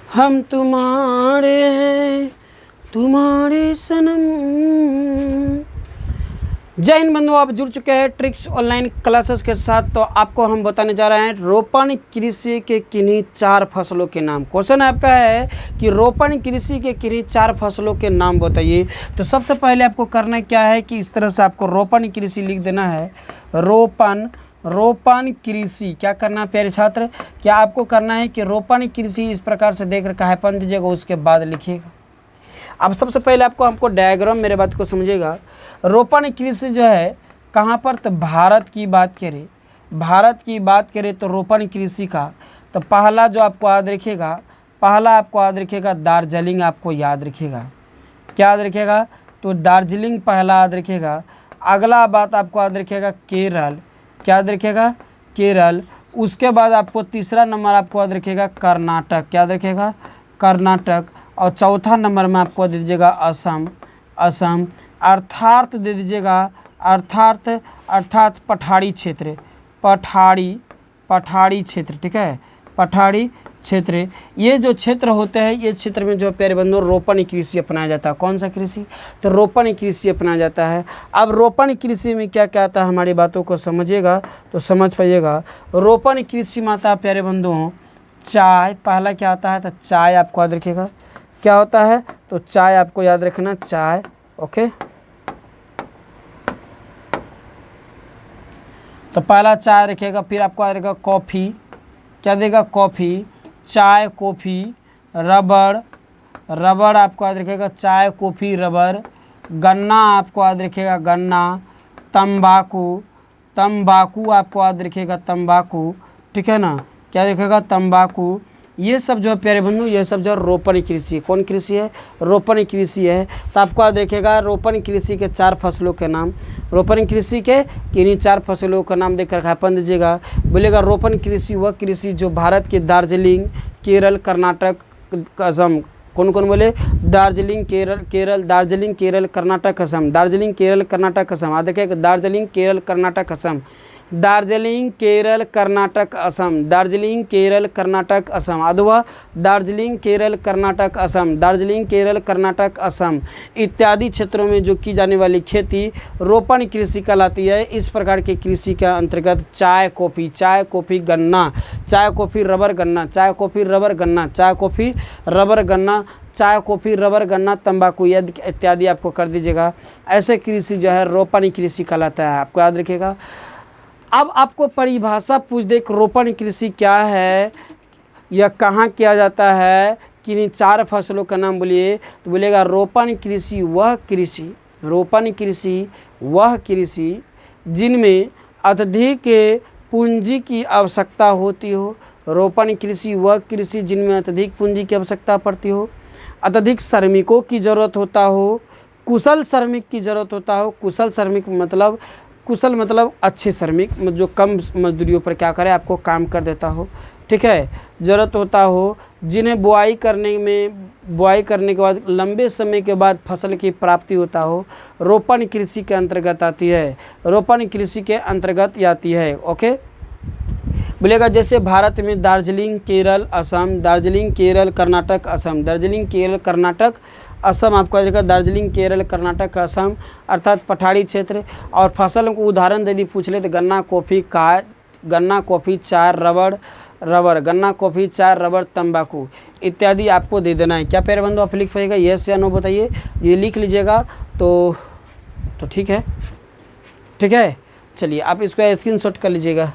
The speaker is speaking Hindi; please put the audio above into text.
हम तुम्हारे हैं तुम्हारे सनम। जय हिंद बंधुओं, आप जुड़ चुके हैं ट्रिक्स ऑनलाइन क्लासेस के साथ। तो आपको हम बताने जा रहे हैं रोपण कृषि के किन्हीं 4 फसलों के नाम। क्वेश्चन आपका है कि रोपण कृषि के किन्हीं 4 फसलों के नाम बताइए। तो सबसे पहले आपको करना क्या है कि इस तरह से आपको रोपण कृषि लिख देना है। रोपण कृषि क्या करना है प्यारे छात्र, क्या आपको करना है कि रोपण कृषि इस प्रकार से देख रखा है पन दीजिएगा, उसके बाद लिखिएगा। अब सबसे पहले आपको डायग्राम मेरे बात को समझिएगा। रोपण कृषि जो है कहाँ पर, तो भारत की बात करें तो रोपण कृषि का तो पहला जो आपको याद रखिएगा, दार्जिलिंग आपको याद रखिएगा। क्या याद रखिएगा, तो दार्जिलिंग पहला याद रखिएगा। अगला बात आपको याद रखिएगा केरल, क्या याद रखिएगा, केरल। उसके बाद आपको तीसरा नंबर आपको याद रखिएगा कर्नाटक, क्या याद रखिएगा, कर्नाटक। और चौथा नंबर में आपको दे दीजिएगा असम। अर्थात दे दीजिएगा अर्थात पठारी क्षेत्र, ठीक है, पठारी क्षेत्र। ये जो क्षेत्र होते हैं, ये क्षेत्र में जो प्यारे बंधुओं रोपण कृषि अपनाया जाता है। कौन सा कृषि, तो रोपण कृषि अपनाया जाता है। अब रोपण कृषि में क्या क्या आता है, हमारी बातों को समझिएगा तो समझ पाइएगा। रोपण कृषि में आता है प्यारे बंधुओं चाय, पहला क्या आता है, तो चाय आपको याद रखिएगा। क्या होता है, तो चाय आपको याद रखना, चाय। ओके, तो पहला चाय रखिएगा। फिर आपको याद रखिएगा कॉफ़ी, क्या देगा, कॉफ़ी, चाय, कॉफ़ी, रबड़ आपको याद रखिएगा, चाय, कॉफ़ी, रबड़। गन्ना आपको याद रखिएगा, गन्ना। तंबाकू आपको याद रखिएगा, तंबाकू, ठीक है ना, क्या रखिएगा, तंबाकू। ये सब जो है प्यारे बंधु, ये सब जो रोपण कृषि, कौन कृषि है, रोपण कृषि है। तो आपको याद रखिएगा रोपण कृषि के 4 फसलों के नाम। रोपण कृषि के किन्हीं 4 फसलों का नाम देकर खापन दीजिएगा। बोलेगा रोपण कृषि वह कृषि जो भारत के दार्जिलिंग, केरल, कर्नाटक, असम। कौन कौन बोले, दार्जिलिंग, केरल, कर्नाटक, असम। दार्जिलिंग, केरल, कर्नाटक, असम। याद रखिएगा दार्जिलिंग, केरल, कर्नाटक, असम। दार्जिलिंग, केरल, कर्नाटक, असम। दार्जिलिंग, केरल, कर्नाटक, असम। अथवा दार्जिलिंग, केरल, कर्नाटक, असम। दार्जिलिंग, केरल, कर्नाटक, असम इत्यादि क्षेत्रों में जो की जाने वाली खेती रोपण कृषि कहलाती है। इस प्रकार की कृषि के अंतर्गत चाय, कॉफ़ी, गन्ना, चाय, कॉफ़ी, रबर, गन्ना, चाय, कॉफ़ी, रबर, गन्ना, चाय, कॉफ़ी, रबर, गन्ना, चाय, कॉफ़ी, रबर, गन्ना, तंबाकू इत्यादि आपको कर दीजिएगा। ऐसे कृषि जो है रोपण कृषि कहलाता है, आपको याद रखिएगा। अब आपको परिभाषा पूछ दे रोपण कृषि क्या है या कहाँ किया जाता है, किन्हीं 4 फसलों का नाम बोलिए। तो बोलेगा रोपण कृषि वह कृषि जिनमें अत्यधिक पूंजी की आवश्यकता होती हो। रोपण कृषि वह कृषि जिनमें अत्यधिक पूंजी की आवश्यकता पड़ती हो, अत्यधिक श्रमिकों की ज़रूरत होता हो, कुशल श्रमिक की ज़रूरत होता हो। कुशल मतलब अच्छे श्रमिक, जो कम मजदूरियों पर क्या करे आपको काम कर देता हो, ठीक है, ज़रूरत होता हो। जिन्हें बुआई करने के बाद लंबे समय के बाद फसल की प्राप्ति होता हो, रोपण कृषि के अंतर्गत आती है। ओके, बोलेगा जैसे भारत में दार्जिलिंग, केरल, असम। दार्जिलिंग, केरल, कर्नाटक, असम। दार्जिलिंग, केरल, कर्नाटक, असम आपको देखा, दार्जिलिंग, केरल, कर्नाटक, असम अर्थात पठारी क्षेत्र। और फसल को उदाहरण यदि पूछ ले तो गन्ना, कॉफ़ी, चाय, रबड़, गन्ना, कॉफ़ी, चाय, रबड़, तंबाकू इत्यादि आपको दे देना है। क्या प्यारे बंधु आप लिख पाइएगा, यस या नो बताइए। ये लिख लीजिएगा तो ठीक है। चलिए आप इसको स्क्रीनशॉट कर लीजिएगा।